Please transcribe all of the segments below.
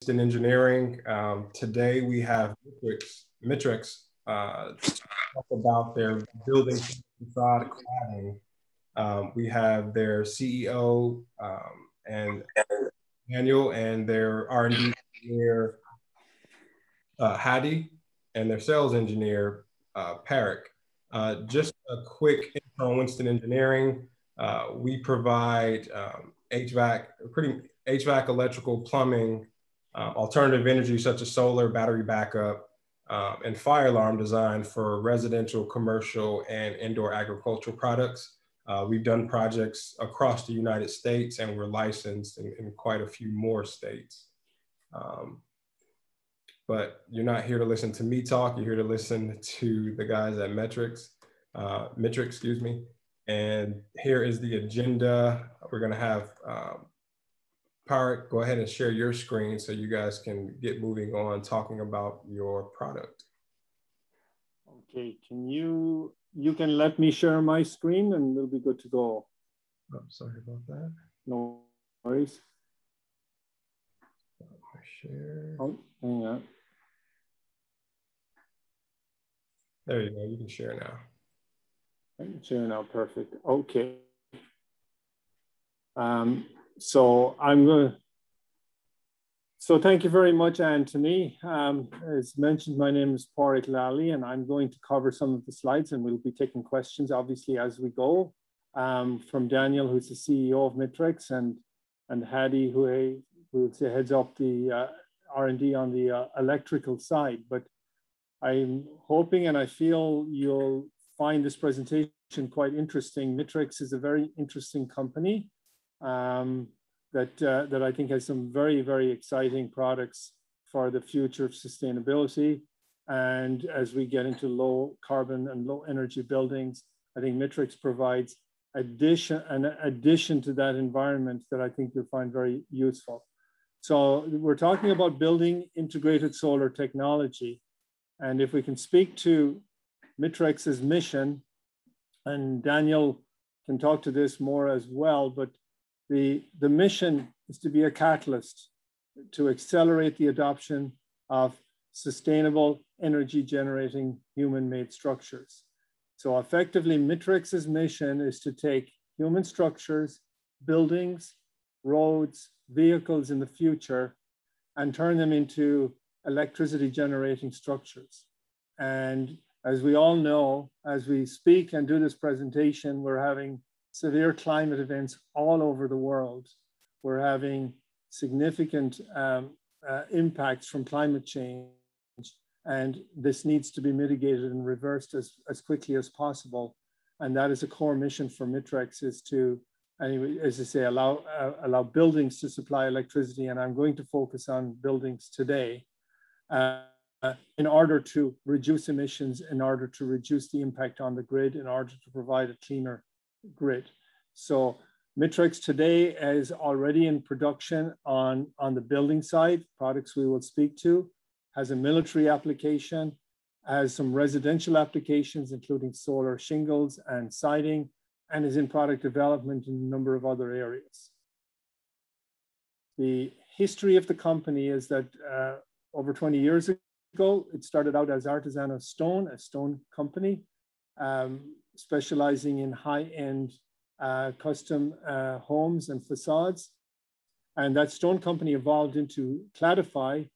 Winston Engineering. Today we have Mitrex talk about their building facade cladding. We have their CEO and Daniel, and their R&D engineer Hadi, and their sales engineer Parik. Just a quick intro on Winston Engineering. We provide HVAC, electrical, plumbing, alternative energy such as solar, battery backup, and fire alarm design for residential, commercial, and indoor agricultural products. We've done projects across the United States, and we're licensed in quite a few more states. But you're not here to listen to me talk, you're here to listen to the guys at Mitrex, excuse me. And here is the agenda. We're gonna have Parik, go ahead and share your screen so you guys can get moving on talking about your product. Okay, you can let me share my screen and we'll be good to go. Oh, sorry about that. No worries. Share. Oh, hang on. There you go, you can share now. I can share now, perfect. Okay. So thank you very much, Anthony. As mentioned, my name is Parik Lally, and I'm going to cover some of the slides, and we'll be taking questions, obviously, as we go, from Daniel, who's the CEO of Mitrex, and Hadi, who heads up the R&D on the electrical side. But I'm hoping, and I feel you'll find this presentation quite interesting. Mitrex is a very interesting company that I think has some very, very exciting products for the future of sustainability. And as we get into low carbon and low energy buildings, I think Mitrex provides an addition to that environment that I think you'll find very useful. So we're talking about building integrated solar technology. And if we can speak to Mitrex's mission, and Daniel can talk to this more as well, but the mission is to be a catalyst to accelerate the adoption of sustainable energy generating human-made structures. So effectively, Mitrex's mission is to take human structures, buildings, roads, vehicles in the future, and turn them into electricity generating structures. And as we all know, as we speak and do this presentation, we're having severe climate events all over the world. We're having significant impacts from climate change, and this needs to be mitigated and reversed as quickly as possible. And that is a core mission for Mitrex, is to, anyway, as I say, allow buildings to supply electricity. And I'm going to focus on buildings today in order to reduce emissions, in order to reduce the impact on the grid, in order to provide a cleaner grid. So Mitrex today is already in production on the building side, products we will speak to, has a military application, has some residential applications, including solar shingles and siding, and is in product development in a number of other areas. The history of the company is that over 20 years ago, it started out as Artisanal Stone, a stone company, specializing in high-end custom homes and facades. And that stone company evolved into Cladify,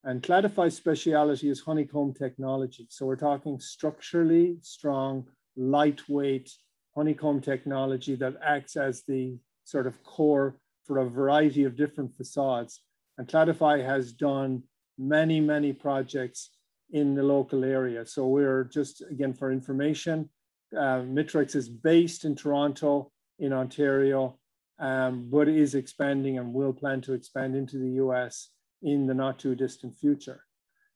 and Cladify's speciality is honeycomb technology. So we're talking structurally strong, lightweight honeycomb technology that acts as the sort of core for a variety of different facades. And Cladify has done many, many projects in the local area. So we're just, again, for information, Mitrex is based in Toronto, in Ontario, but is expanding and will plan to expand into the US in the not too distant future.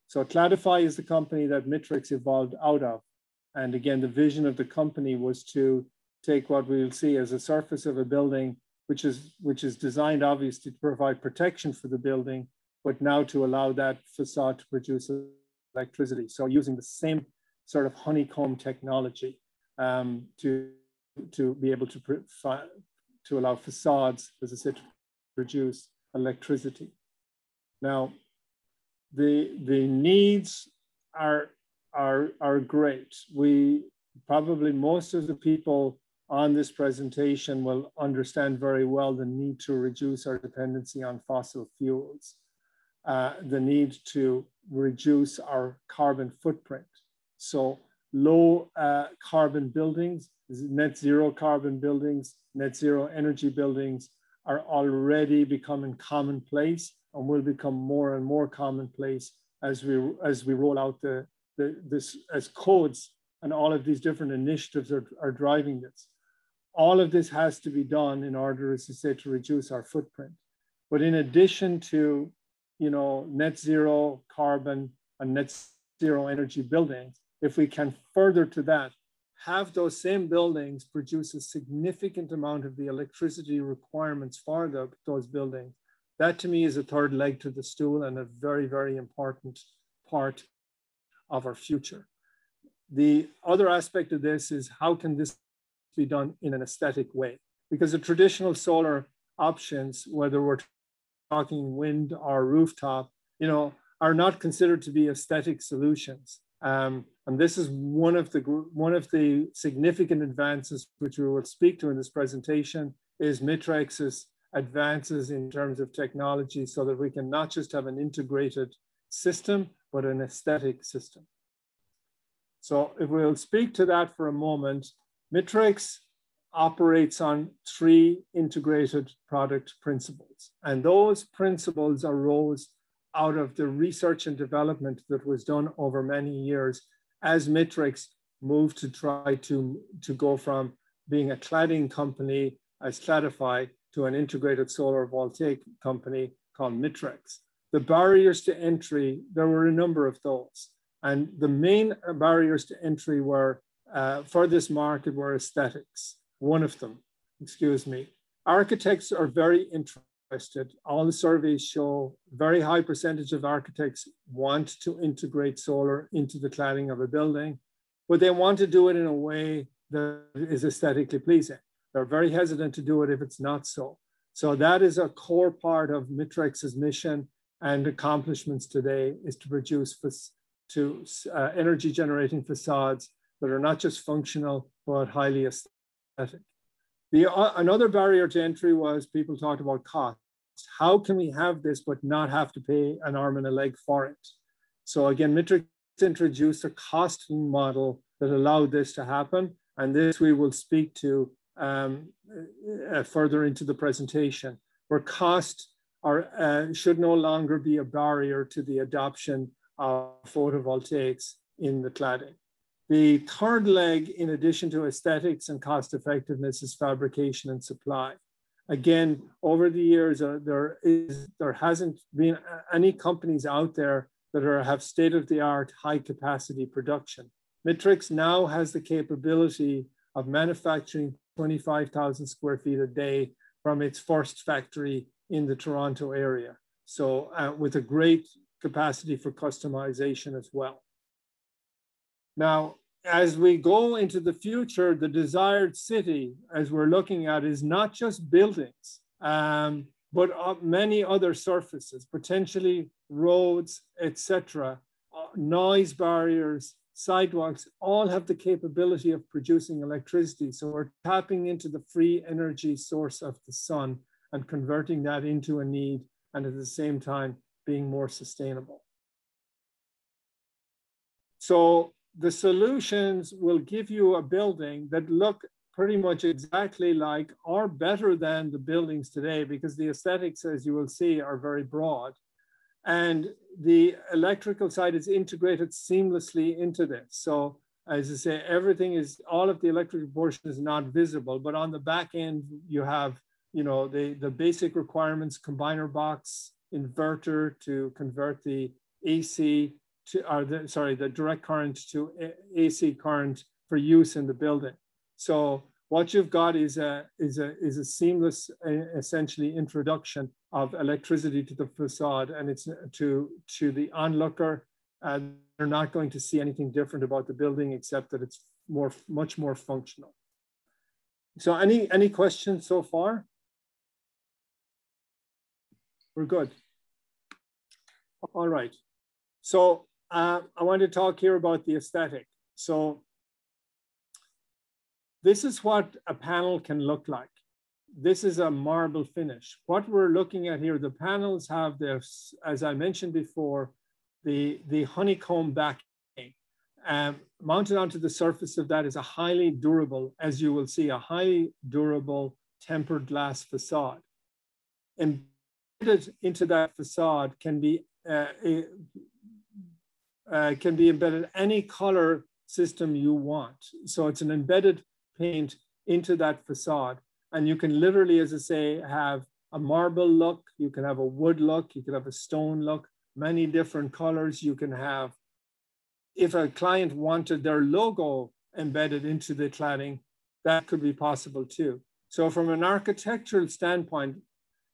So Cladify is the company that Mitrex evolved out of. And again, the vision of the company was to take what we'll see as a surface of a building, which is designed obviously to provide protection for the building, but now to allow that facade to produce electricity. So using the same sort of honeycomb technology to be able to allow facades, as I said, to produce electricity. Now, the needs are great. We probably, most of the people on this presentation will understand very well the need to reduce our dependency on fossil fuels, the need to reduce our carbon footprint. So low carbon buildings, net zero carbon buildings, net zero energy buildings are already becoming commonplace and will become more and more commonplace as we roll out this as codes, and all of these different initiatives are driving this. All of this has to be done in order, as I say, to reduce our footprint. But in addition to, net zero carbon and net zero energy buildings, if we can further to that, have those same buildings produce a significant amount of the electricity requirements for those buildings, that to me is a third leg to the stool and a very, very important part of our future. The other aspect of this is how can this be done in an aesthetic way? Because the traditional solar options, whether we're talking wind or rooftop, are not considered to be aesthetic solutions. And this is one of the significant advances which we will speak to in this presentation is Mitrex's advances in terms of technology, so that we can not just have an integrated system, but an aesthetic system. So if we'll speak to that for a moment, Mitrex operates on 3 integrated product principles. And those principles arose out of the research and development that was done over many years as Mitrex moved to try to go from being a cladding company as Cladify to an integrated solar voltaic company called Mitrex. The barriers to entry, there were a number of those. And the main barriers to entry were, for this market, were aesthetics. One of them, excuse me. Architects are very interested. All the surveys show very high percentage of architects want to integrate solar into the cladding of a building, but they want to do it in a way that is aesthetically pleasing. They're very hesitant to do it if it's not so. So that is a core part of Mitrex's mission and accomplishments today, is to produce energy generating facades that are not just functional, but highly aesthetic. Another barrier to entry was people talked about cost. How can we have this but not have to pay an arm and a leg for it? So again, Mitrex introduced a costing model that allowed this to happen. And this we will speak to further into the presentation, where cost should no longer be a barrier to the adoption of photovoltaics in the cladding. The third leg, in addition to aesthetics and cost effectiveness, is fabrication and supply. Again, over the years, there hasn't been any companies out there that have state-of-the-art high capacity production. Mitrex now has the capability of manufacturing 25,000 square feet a day from its first factory in the Toronto area. So with a great capacity for customization as well. Now, as we go into the future, the desired city, as we're looking at, is not just buildings, but many other surfaces, potentially roads, etc., noise barriers, sidewalks, all have the capability of producing electricity. So we're tapping into the free energy source of the sun and converting that into a need, and at the same time being more sustainable. So the solutions will give you a building that look pretty much exactly like or better than the buildings today, because the aesthetics, as you will see, are very broad. And the electrical side is integrated seamlessly into this. So as I say, all of the electrical portion is not visible, but on the back end, you have, the basic requirements, combiner box, inverter to convert the AC the direct current to AC current for use in the building. So what you've got is a seamless, essentially, introduction of electricity to the facade, and it's to the onlooker. They're not going to see anything different about the building except that it's much more functional. So any questions so far? We're good. All right. So I want to talk here about the aesthetic. So this is what a panel can look like. This is a marble finish. What we're looking at here, the panels have this, as I mentioned before, the honeycomb backing. Mounted onto the surface of that is a highly durable, as you will see, a highly durable tempered glass facade. Embedded into that facade can be embedded any color system you want. So it's an embedded paint into that facade. And you can literally, as I say, have a marble look, you can have a wood look, you can have a stone look, many different colors you can have. If a client wanted their logo embedded into the cladding, that could be possible too. So from an architectural standpoint,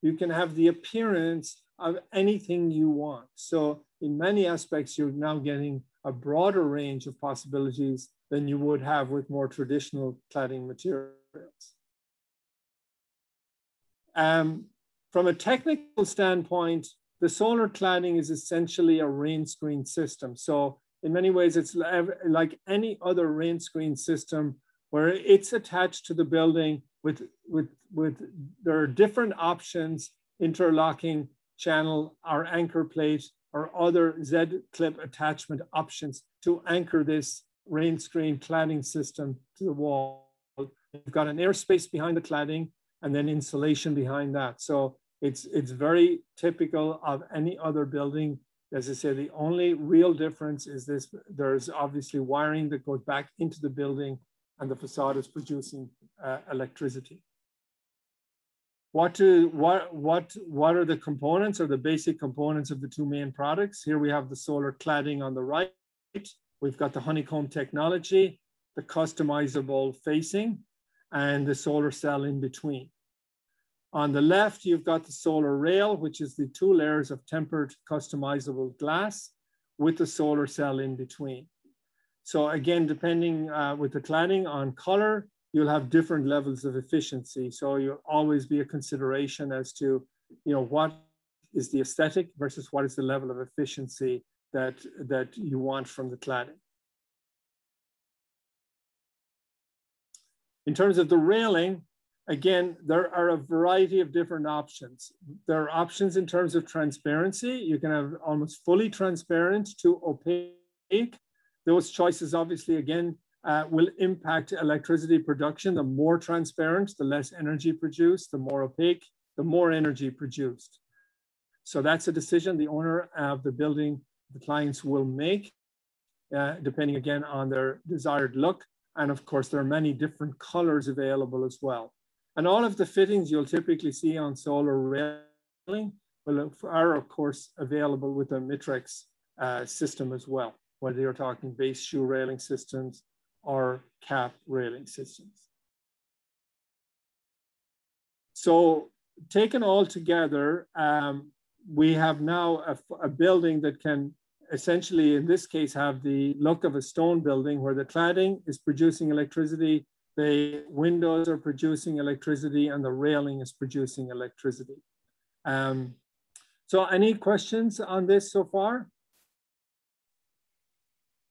you can have the appearance of anything you want. So in many aspects, you're now getting a broader range of possibilities than you would have with more traditional cladding materials. From a technical standpoint, the solar cladding is essentially a rain screen system. So in many ways, it's like any other rain screen system where it's attached to the building there are different options, interlocking channel or anchor plate or other Z-clip attachment options to anchor this rain screen cladding system to the wall. You've got an airspace behind the cladding and then insulation behind that. So it's very typical of any other building. As I say, the only real difference is this: there's obviously wiring that goes back into the building and the facade is producing electricity. What are the components or the basic components of the two main products? Here we have the solar cladding on the right. We've got the honeycomb technology, the customizable facing, and the solar cell in between. On the left, you've got the solar rail, which is the two layers of tempered customizable glass with the solar cell in between. So again, depending with the cladding on color, you'll have different levels of efficiency. So you'll always be a consideration as to, what is the aesthetic versus what is the level of efficiency that you want from the cladding. In terms of the railing, again, there are a variety of different options. There are options in terms of transparency. You can have almost fully transparent to opaque. Those choices obviously, again, will impact electricity production. The more transparent, the less energy produced. The more opaque, the more energy produced. So that's a decision the owner of the building, the clients will make, depending again on their desired look. And of course, there are many different colors available as well. And all of the fittings you'll typically see on solar railing are of course available with a Mitrex system as well, whether you're talking base shoe railing systems or cap railing systems. So taken all together, we have now a building that can essentially, in this case, have the look of a stone building where the cladding is producing electricity, the windows are producing electricity, and the railing is producing electricity. So any questions on this so far?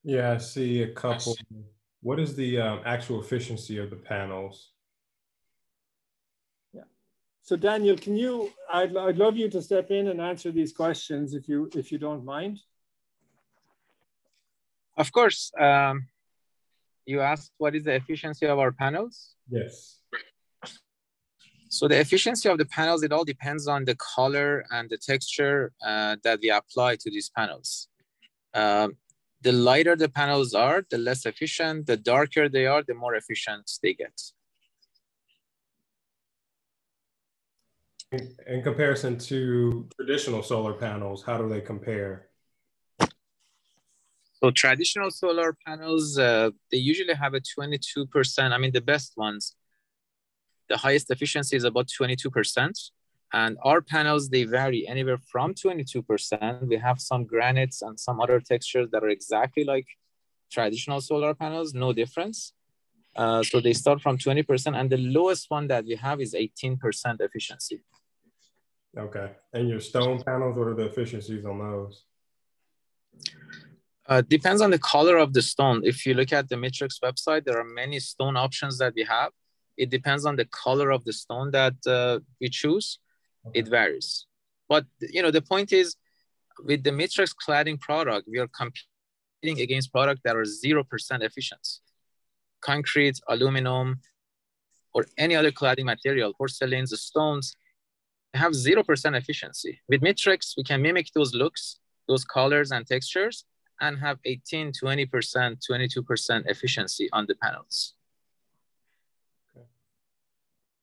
Yeah, I see a couple. What is the actual efficiency of the panels? Yeah. So Daniel, can you, I'd love you to step in and answer these questions if you don't mind. Of course. You asked what is the efficiency of our panels? Yes. So the efficiency of the panels, it all depends on the color and the texture that we apply to these panels. The lighter the panels are, the less efficient. The darker they are, the more efficient they get. In comparison to traditional solar panels, how do they compare? So traditional solar panels, they usually have a 22%. I mean, the best ones, the highest efficiency is about 22%. And our panels, they vary anywhere from 22%. We have some granites and some other textures that are exactly like traditional solar panels, no difference. So they start from 20%. And the lowest one that we have is 18% efficiency. Okay. And your stone panels, what are the efficiencies on those? Depends on the color of the stone. If you look at the Mitrex website, there are many stone options that we have. It depends on the color of the stone that we choose. Okay. It varies. But the point is, with the Mitrex cladding product, we are competing against products that are 0% efficient. Concrete, aluminum, or any other cladding material, porcelains, stones, they have 0% efficiency. With Mitrex, we can mimic those looks, those colors and textures, and have 18, 20%, 22% efficiency on the panels. Okay.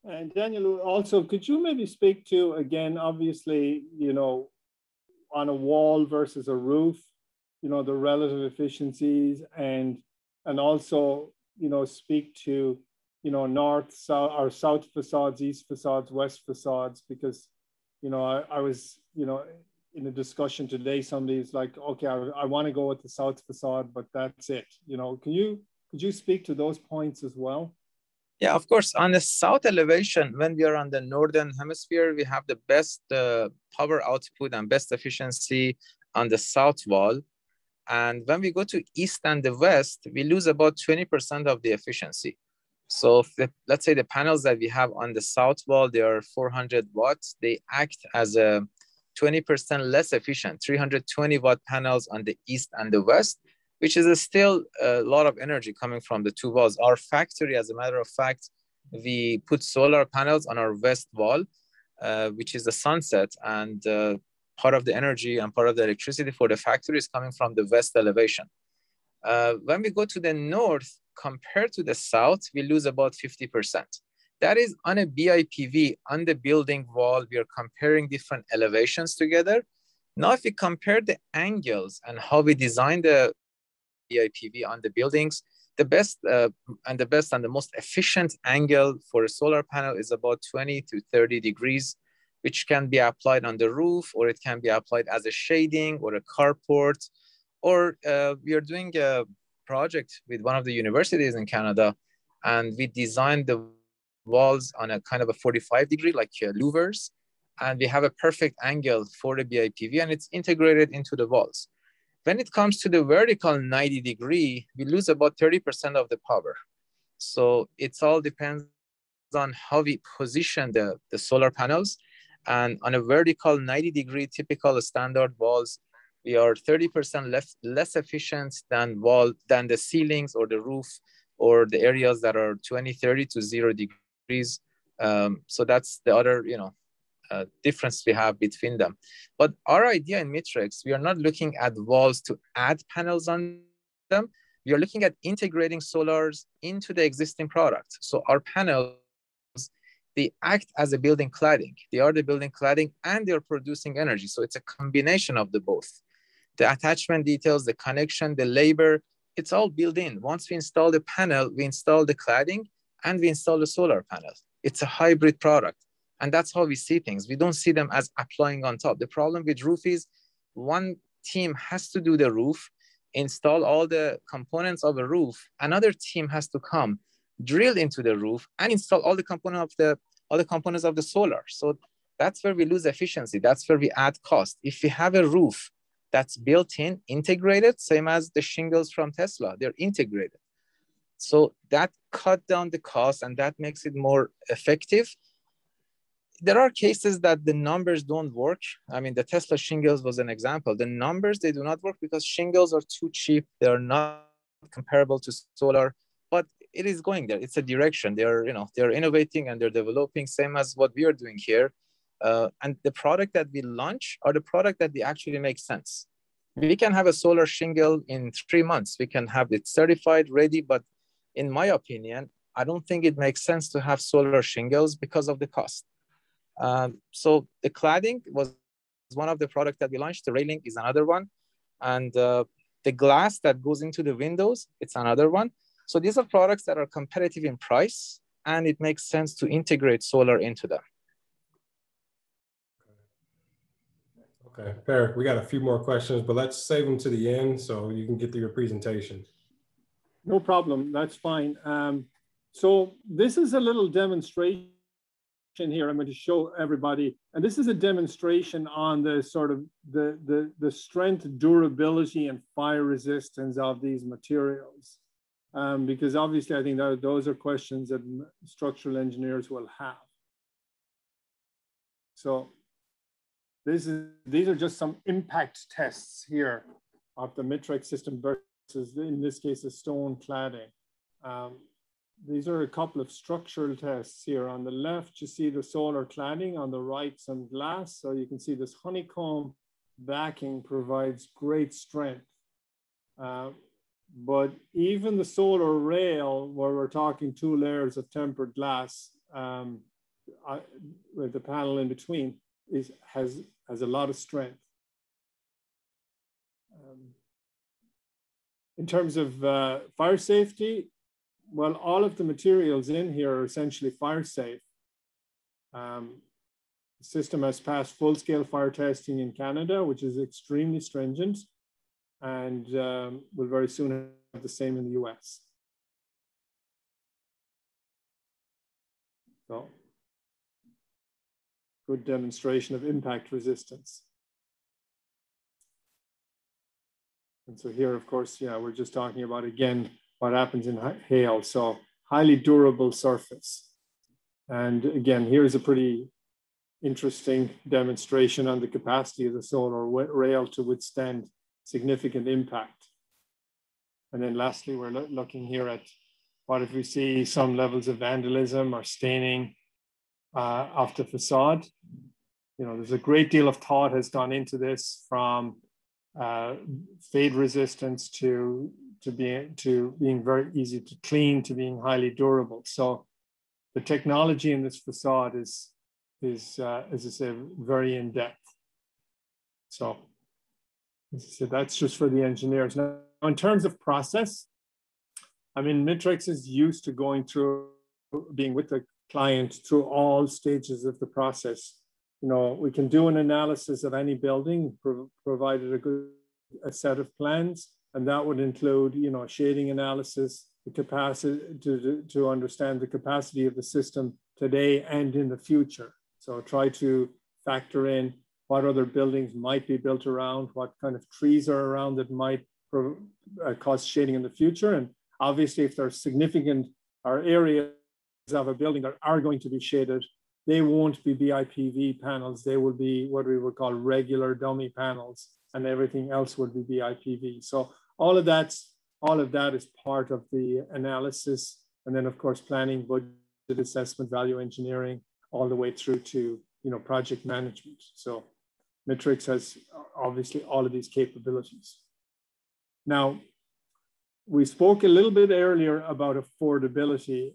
And Daniel, also, could you maybe speak to, again, obviously, on a wall versus a roof, the relative efficiencies, and also, speak to, north, south, or south facades, east facades, west facades, because, I was, in a discussion today, somebody's like, okay, I want to go with the south facade, but that's it. Could you speak to those points as well? Yeah, of course. On the south elevation, when we are on the northern hemisphere, we have the best power output and best efficiency on the south wall. And when we go to east and the west, we lose about 20% of the efficiency. So let's say the panels that we have on the south wall, they are 400 watts. They act as a 20% less efficient, 320 watt panels on the east and the west, which is still a lot of energy coming from the two walls. Our factory, as a matter of fact, we put solar panels on our west wall, which is the sunset, and part of the energy and part of the electricity for the factory is coming from the west elevation. When we go to the north, compared to the south, we lose about 50%. That is on a BIPV, on the building wall, we are comparing different elevations together. Now, if we compare the angles and how we design the BIPV on the buildings, the best and the most efficient angle for a solar panel is about 20 to 30 degrees, which can be applied on the roof, or it can be applied as a shading or a carport. Or we are doing a project with one of the universities in Canada, and we designed the walls on a kind of a 45 degree, like louvers, and we have a perfect angle for the BIPV, and it's integrated into the walls. When it comes to the vertical 90 degree, we lose about 30% of the power. So it all depends on how we position the solar panels. And on a vertical 90 degree typical standard walls, we are 30% less efficient than the ceilings or the roof or the areas that are 20, 30 to 0 degrees. So that's the other, difference we have between them. But our idea in Mitrex, we are not looking at walls to add panels on them. We are looking at integrating solars into the existing product. So our panels, they act as a building cladding. They are the building cladding and they're producing energy. So it's a combination of the both. The attachment details, the connection, the labor, it's all built in. Once we install the panel, we install the cladding and we install the solar panel. It's a hybrid product. And that's how we see things. We don't see them as applying on top. The problem with roof is one team has to do the roof, install all the components of a roof. Another team has to come, drill into the roof, and install all the components of the solar. So that's where we lose efficiency. That's where we add cost. If we have a roof that's built in, integrated, same as the shingles from Tesla, they're integrated. So that cut down the cost and that makes it more effective. There are cases that the numbers don't work. I mean, the Tesla shingles was an example. The numbers, they do not work because shingles are too cheap. They're not comparable to solar, but it is going there. It's a direction. They're innovating and they're developing, same as what we are doing here. And the product that we launch are the product that they actually make sense. We can have a solar shingle in 3 months. We can have it certified, ready, but in my opinion, I don't think it makes sense to have solar shingles because of the cost. So the cladding was one of the products that we launched. The railing is another one. And the glass that goes into the windows, it's another one. So these are products that are competitive in price, and it makes sense to integrate solar into them. Okay, Eric, we got a few more questions, but let's save them to the end so you can get through your presentation. No problem, that's fine. So this is a little demonstration here, I'm going to show everybody, and this is a demonstration on the sort of the strength, durability, and fire resistance of these materials. Because obviously I think that those are questions that structural engineers will have. So these are just some impact tests here of the Mitrex system versus, in this case, a stone cladding. These are a couple of structural tests here. On the left, you see the solar cladding, on the right, some glass. So you can see this honeycomb backing provides great strength. But even the solar rail, where we're talking 2 layers of tempered glass with the panel in between, has a lot of strength. In terms of fire safety, well, all of the materials in here are essentially fire safe. The system has passed full-scale fire testing in Canada, which is extremely stringent, and will very soon have the same in the US. So, good demonstration of impact resistance. And so here, of course, yeah, we're just talking about, again, what happens in hail. So highly durable surface. And again, here's a pretty interesting demonstration on the capacity of the solar rail to withstand significant impact. And then lastly, we're looking here at what if we see some levels of vandalism or staining of the facade. You know, there's a great deal of thought has gone into this, from fade resistance to being very easy to clean, to being highly durable. So the technology in this facade is as I say, very in depth. So as I said, that's just for the engineers. Now, in terms of process, I mean, Mitrex is used to going through, being with the client through all stages of the process. You know, we can do an analysis of any building, provided a set of plans, and that would include, you know, shading analysis, the capacity to understand the capacity of the system today and in the future. So try to factor in what other buildings might be built around, what kind of trees are around that might cause shading in the future. And obviously, if there's significant areas of a building that are going to be shaded, they won't be BIPV panels. They will be what we would call regular dummy panels, and everything else would be BIPV. So all of that is part of the analysis. And then, of course, planning, budget assessment, value engineering, all the way through to, you know, project management. So Mitrex has obviously all of these capabilities. Now, we spoke a little bit earlier about affordability.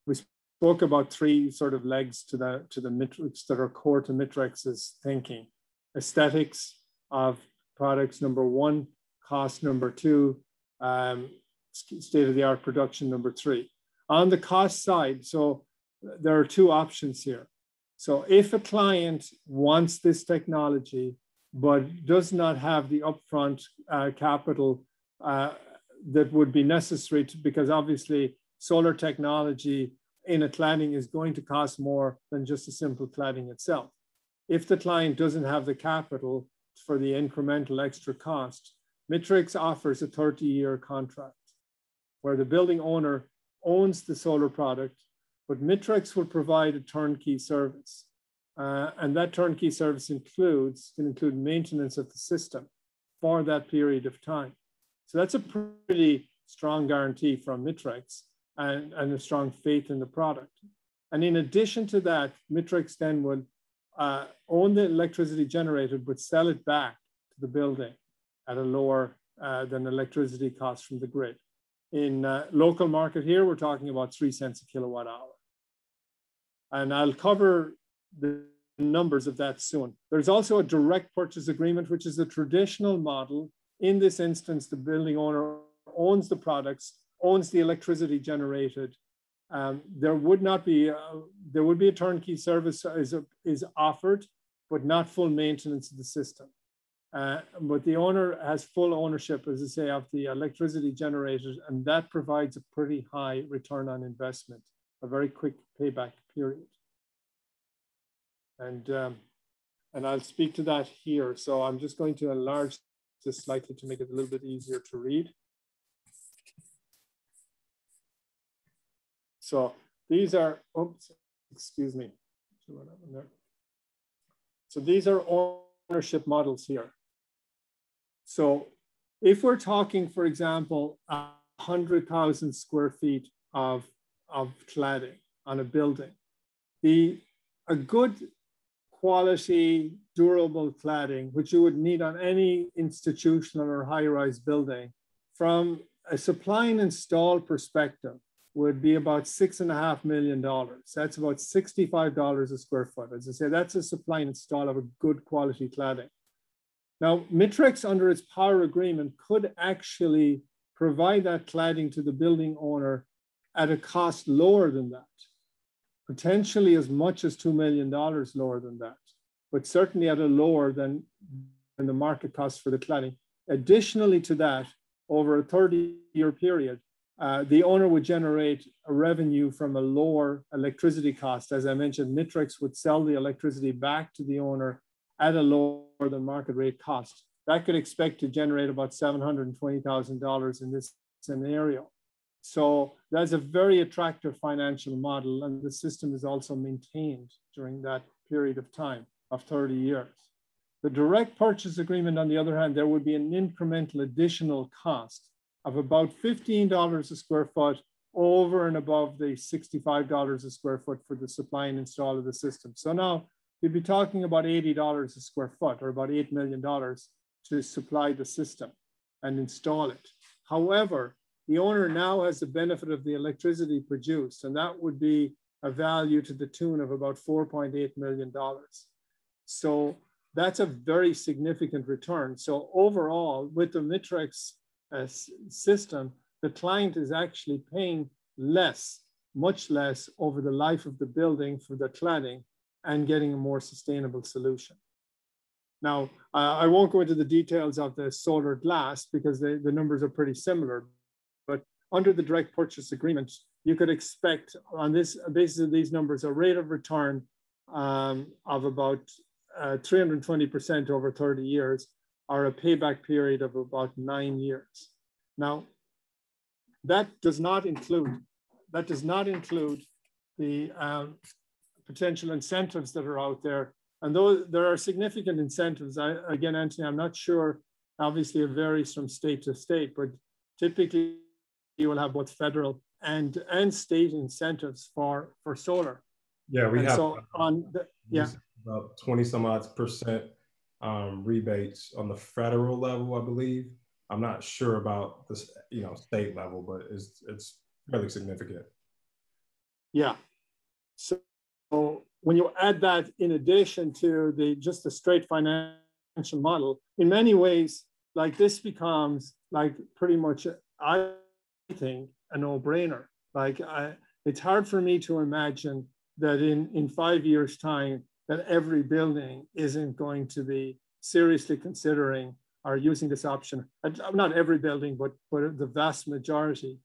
We spoke about 3 sort of legs to the Mitrex that are core to Mitrex's thinking: aesthetics of products, number 1; cost, number 2; state-of-the-art production, number 3. On the cost side, so there are 2 options here. So if a client wants this technology, but does not have the upfront capital that would be necessary because obviously solar technology in a cladding is going to cost more than just a simple cladding itself. If the client doesn't have the capital for the incremental extra cost, Mitrex offers a 30-year contract where the building owner owns the solar product, but Mitrex will provide a turnkey service. And that turnkey service can include maintenance of the system for that period of time. So that's a pretty strong guarantee from Mitrex and a strong faith in the product. And in addition to that, Mitrex then would own the electricity generated, but sell it back to the building at a lower than electricity cost from the grid. In local market here, we're talking about 3 cents a kilowatt hour. And I'll cover the numbers of that soon. There's also a direct purchase agreement, which is a traditional model. In this instance, the building owner owns the products, owns the electricity generated. There would be a turnkey service is offered, but not full maintenance of the system. But the owner has full ownership, as I say, of the electricity generated, and that provides a pretty high return on investment, a very quick payback period. And I'll speak to that here. So I'm just going to enlarge this slightly to make it a little bit easier to read. So these are, oops, excuse me. So these are ownership models here. So if we're talking, for example, 100,000 square feet of cladding on a building, a good quality, durable cladding, which you would need on any institutional or high-rise building, from a supply and install perspective, would be about $6.5 million. That's about $65 a square foot. As I say, that's a supply and install of a good quality cladding. Now, Mitrex, under its power agreement, could actually provide that cladding to the building owner at a cost lower than that, potentially as much as $2 million lower than that, but certainly at a lower than the market cost for the cladding. Additionally to that, over a 30-year period, the owner would generate a revenue from a lower electricity cost. As I mentioned, Mitrex would sell the electricity back to the owner at a lower than market rate cost. That could expect to generate about $720,000 in this scenario. So that's a very attractive financial model, and the system is also maintained during that period of time of 30 years. The direct purchase agreement, on the other hand, there would be an incremental additional cost of about $15 a square foot over and above the $65 a square foot for the supply and install of the system. So now we'd be talking about $80 a square foot, or about $8 million to supply the system and install it. However, the owner now has the benefit of the electricity produced, and that would be a value to the tune of about $4.8 million. So that's a very significant return. So overall, with the Mitrex system, the client is actually paying less, much less over the life of the building for the cladding and getting a more sustainable solution. Now, I won't go into the details of the solar glass because the numbers are pretty similar, but under the direct purchase agreement, you could expect on this basis of these numbers, a rate of return of about 320% over 30 years, or a payback period of about 9 years. Now, that does not include the potential incentives that are out there. And though there are significant incentives, again, Anthony, I'm not sure, obviously it varies from state to state, but typically you will have both federal and state incentives for solar. Yeah, we and have so about 20 some odd percent rebates on the federal level, I believe. I'm not sure about this, state level, but it's fairly significant. Yeah. So when you add that in addition to just the straight financial model, in many ways, like this becomes like pretty much, I think, a no-brainer. Like it's hard for me to imagine that in 5 years' time, that every building isn't going to be seriously considering or using this option. Not every building, but the vast majority.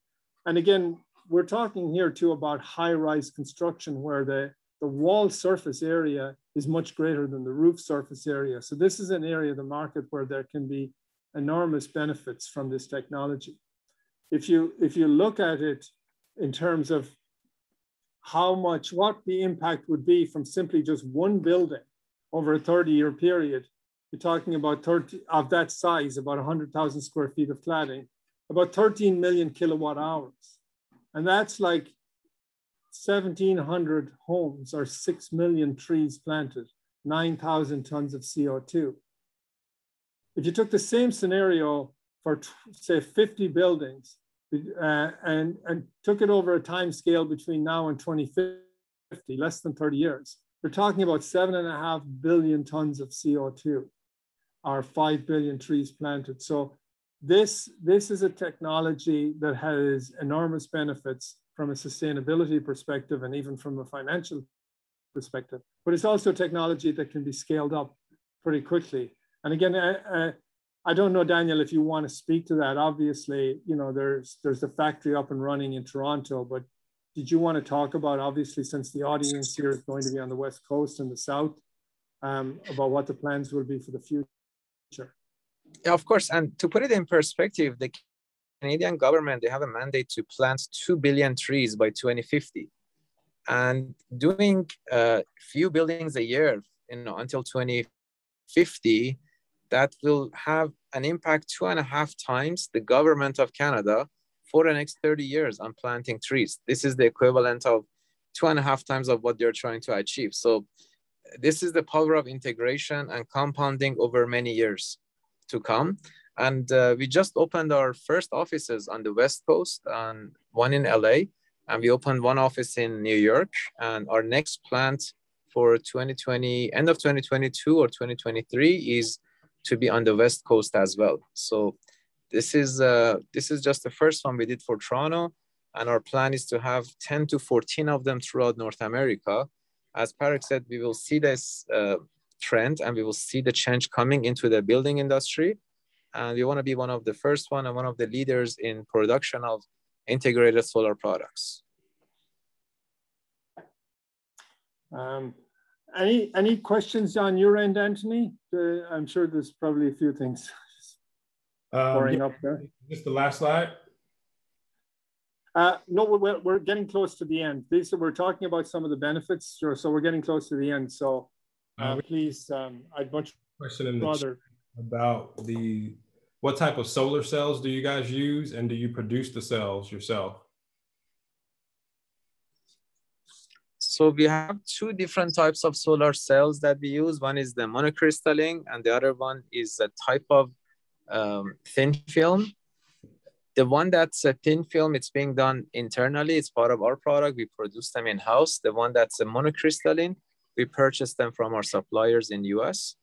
And again, we're talking here too about high-rise construction where the wall surface area is much greater than the roof surface area. So this is an area of the market where there can be enormous benefits from this technology. If you look at it in terms of what the impact would be from simply just one building over a 30-year period, you're talking about 30 of that size, about 100,000 square feet of cladding, about 13 million kilowatt hours. And that's like 1,700 homes or 6 million trees planted, 9,000 tons of CO2. If you took the same scenario for say 50 buildings and took it over a time scale between now and 2050, less than 30 years, we're talking about 7.5 billion tons of CO2 or 5 billion trees planted. So this is a technology that has enormous benefits from a sustainability perspective and even from a financial perspective. But it's also technology that can be scaled up pretty quickly. And again, I don't know, Daniel, if you want to speak to that. Obviously, there's the factory up and running in Toronto, but did you want to talk about, obviously, since the audience here is going to be on the West Coast and the South, about what the plans will be for the future? Yeah, of course. And to put it in perspective, the Canadian government, they have a mandate to plant 2 billion trees by 2050. And doing a few buildings a year, until 2050, that will have an impact 2.5 times the government of Canada for the next 30 years on planting trees. This is the equivalent of 2.5 times of what they're trying to achieve. So this is the power of integration and compounding over many years to come. And we just opened our first offices on the West Coast, and one in LA, and we opened one office in New York. And our next plant for 2020, end of 2022 or 2023, is to be on the West Coast as well. So this is just the first one we did for Toronto, and our plan is to have 10 to 14 of them throughout North America. As Parag said, we will see this trend, and we will see the change coming into the building industry. And we want to be one of the first one and one of the leaders in production of integrated solar products. Any questions on your end, Anthony? I'm sure there's probably a few things pouring up there. Just the last slide. No, we're getting close to the end. We're talking about some of the benefits, so we're getting close to the end. So please, I'd much rather about what type of solar cells do you guys use, and do you produce the cells yourself? So we have 2 different types of solar cells that we use. One is the monocrystalline, and the other one is a type of thin film. The one that's a thin film, it's being done internally. It's part of our product. We produce them in-house. The one that's a monocrystalline, we purchase them from our suppliers in US.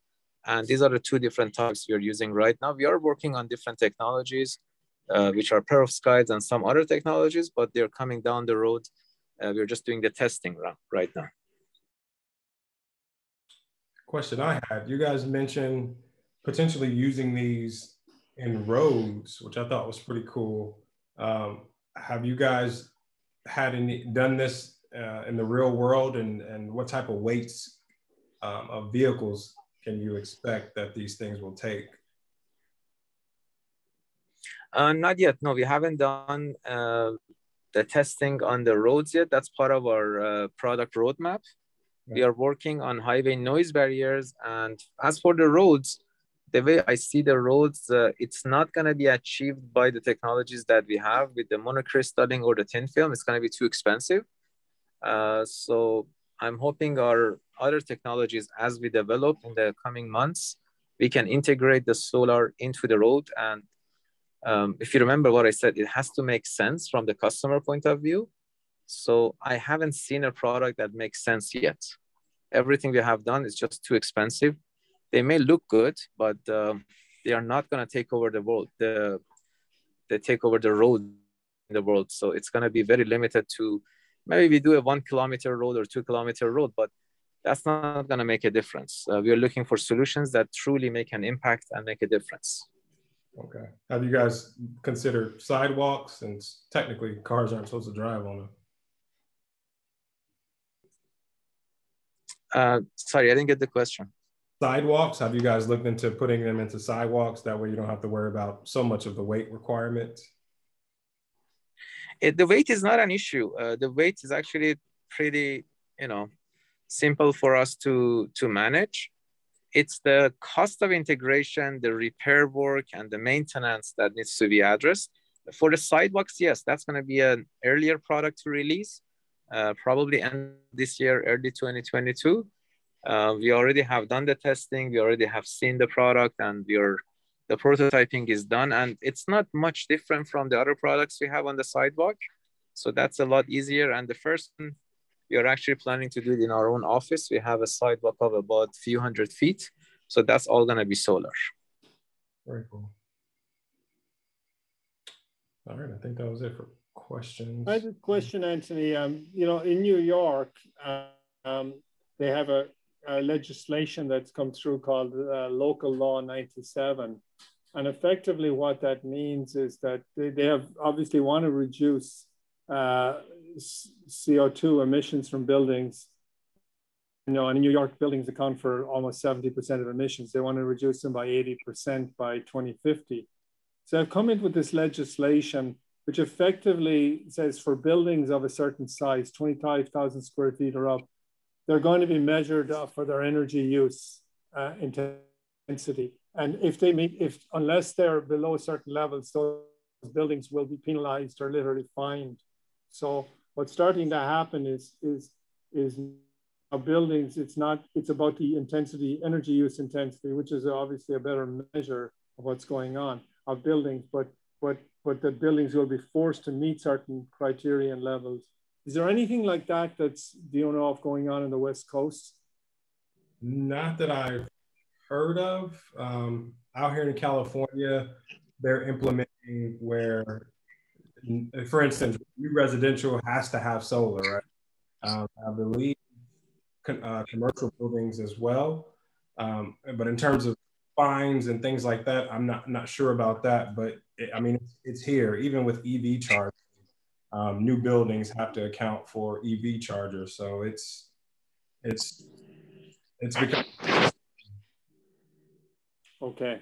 And these are the 2 different types we are using right now. We are working on different technologies, which are perovskites and some other technologies, but they're coming down the road. We're just doing the testing right now. Question I had, you guys mentioned potentially using these in roads, which I thought was pretty cool. Have you guys done this in the real world, and what type of weights of vehicles can you expect that these things will take? Not yet. No, we haven't done the testing on the roads yet. That's part of our product roadmap. Yeah. We are working on highway noise barriers. And as for the roads, the way I see the roads, it's not going to be achieved by the technologies that we have with the monocrystalline or the thin film. It's going to be too expensive. So I'm hoping our other technologies, as we develop in the coming months, we can integrate the solar into the road. And if you remember what I said, it has to make sense from the customer point of view. So I haven't seen a product that makes sense yet. Everything we have done is just too expensive. They may look good, but they are not going to take over the world. They take over the road in the world. So it's going to be very limited to, maybe we do a 1 kilometer road or 2 kilometer road, but that's not going to make a difference. We are looking for solutions that truly make an impact and make a difference. Okay. Have you guys considered sidewalks, since technically cars aren't supposed to drive on them? Sorry, I didn't get the question. Sidewalks, have you guys looked into putting them into sidewalks? That way you don't have to worry about so much of the weight requirements. The weight is not an issue. The weight is actually pretty, simple for us to manage. It's the cost of integration, the repair work, and the maintenance that needs to be addressed. For the sidewalks, yes, that's going to be an earlier product to release, probably end this year, early 2022. We already have done the testing. We already have seen the product, and the prototyping is done. And it's not much different from the other products we have on the sidewalk. So that's a lot easier. And the first one, we are actually planning to do it in our own office. We have a sidewalk of about a few hundred feet. So that's all going to be solar. Very cool. All right, I think that was it for questions. I have a question, Anthony. In New York, they have a legislation that's come through called Local Law 97. And effectively what that means is that they have obviously want to reduce CO2 emissions from buildings. You know, and in New York, buildings account for almost 70% of emissions. They want to reduce them by 80% by 2050. So I've come in with this legislation, which effectively says for buildings of a certain size, 25,000 square feet or up, they're going to be measured for their energy use intensity. And if they meet, unless they're below certain levels, those buildings will be penalized or literally fined. So what's starting to happen is buildings, it's about the intensity, energy use intensity, which is obviously a better measure of what's going on of buildings, but the buildings will be forced to meet certain criteria and levels. Is there anything like that do you know of going on in the West Coast? Not that I've heard of. Out here in California, they're implementing where, for instance, new residential has to have solar, right? I believe commercial buildings as well. But in terms of fines and things like that, I'm not sure about that. But I mean, it's here. Even with EV charging, new buildings have to account for EV chargers. So it's become okay.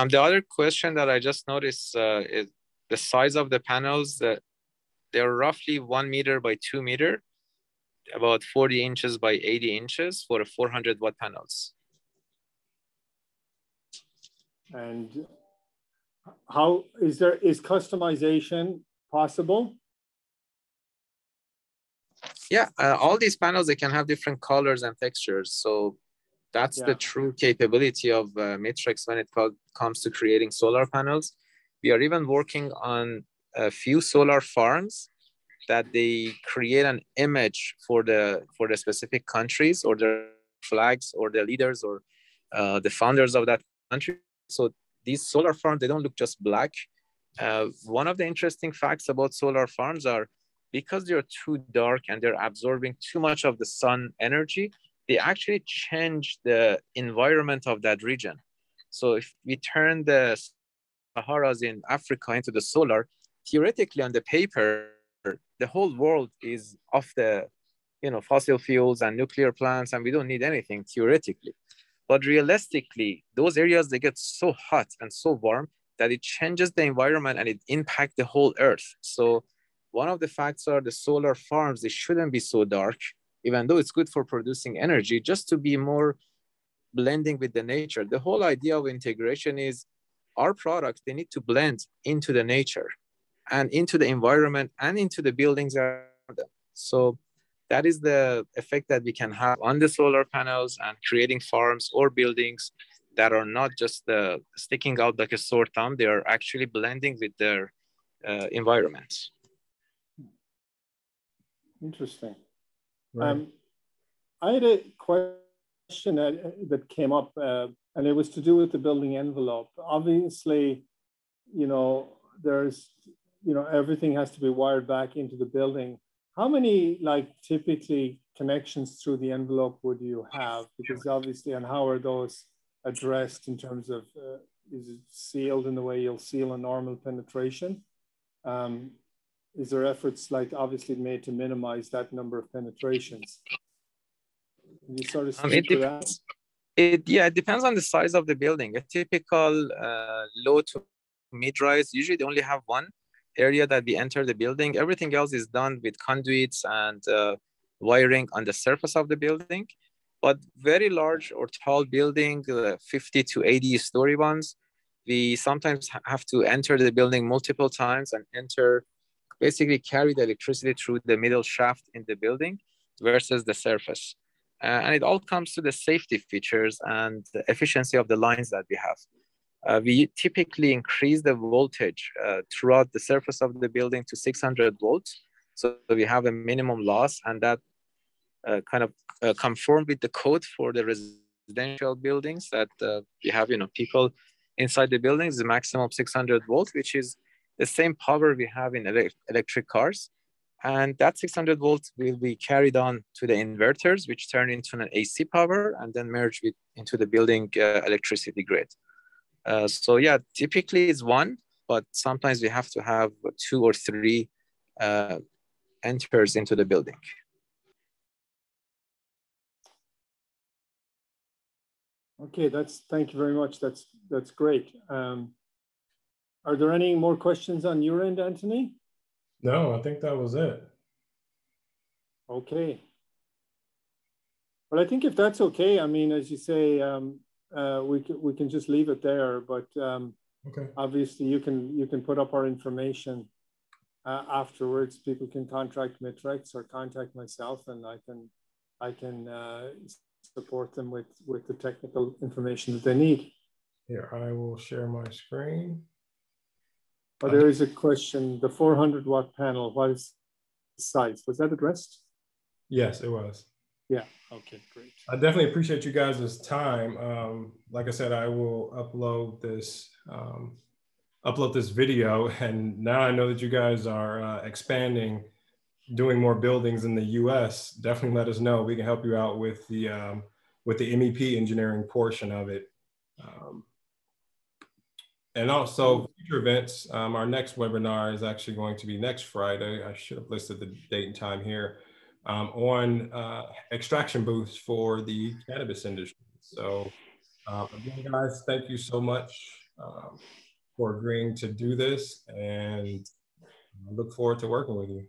The other question that I just noticed is the size of the panels. They're roughly 1 meter by 2 meter, about 40 inches by 80 inches for a 400 watt panels. And how is customization possible? Yeah, all these panels, they can have different colors and textures. So that's the true capability of Mitrex when it comes to creating solar panels. We are even working on a few solar farms that they create an image for the specific countries or their flags or the leaders or the founders of that country. So these solar farms, they don't look just black. One of the interesting facts about solar farms are because they're too dark and they're absorbing too much of the sun energy, they actually change the environment of that region. So if we turn the Saharas in Africa into the solar, theoretically on the paper, the whole world is off the fossil fuels and nuclear plants, and we don't need anything theoretically. But realistically, those areas, they get so hot and so warm that it changes the environment and it impacts the whole earth. So one of the facts are the solar farms, they shouldn't be so dark, even though it's good for producing energy, just to be more blending with the nature. The whole idea of integration is our products, they need to blend into the nature and into the environment and into the buildings around them. So that is the effect that we can have on the solar panels and creating farms or buildings that are not just sticking out like a sore thumb, they are actually blending with their environments. Interesting. right. I had a question that came up, and it was to do with the building envelope. Obviously, there's, everything has to be wired back into the building. How many, typically connections through the envelope would you have? Because obviously, and how are those addressed in terms of, is it sealed in the way you'll seal a normal penetration? Is there efforts obviously made to minimize that number of penetrations? Can you sort of speak to that? It depends on the size of the building. A typical low to mid-rise, usually they only have one area that we enter the building. Everything else is done with conduits and wiring on the surface of the building. But very large or tall building, 50 to 80 story ones, we sometimes have to enter the building multiple times and basically carry the electricity through the middle shaft in the building versus the surface. And it all comes to the safety features and the efficiency of the lines that we have. We typically increase the voltage throughout the surface of the building to 600 volts. So we have a minimum loss, and that conform with the code for the residential buildings that we have, people inside the buildings, the maximum 600 volts, which is the same power we have in electric cars. And that 600 volts will be carried on to the inverters, which turn into an AC power and then merge into the building electricity grid. So yeah, typically it's one, but sometimes we have to have 2 or 3 enters into the building. Okay, thank you very much. That's great. Are there any more questions on your end, Anthony? No, I think that was it. Okay. Well, I think if that's okay, I mean, as you say, we can just leave it there. But okay. Obviously, you can put up our information afterwards. People can contact Mitrex or contact myself, and I can support them with the technical information that they need. Here, I will share my screen. Oh, there is a question. The 400-watt panel, what is the size? Was that addressed? Yes, it was. Yeah. Okay, great. I definitely appreciate you guys' time. Like I said, I will upload this video, and now I know that you guys are expanding, doing more buildings in the U.S. Definitely let us know. We can help you out with the MEP engineering portion of it. And also future events. Our next webinar is actually going to be next Friday. I should have listed the date and time here, on extraction booths for the cannabis industry. So again, guys, thank you so much for agreeing to do this, and I look forward to working with you.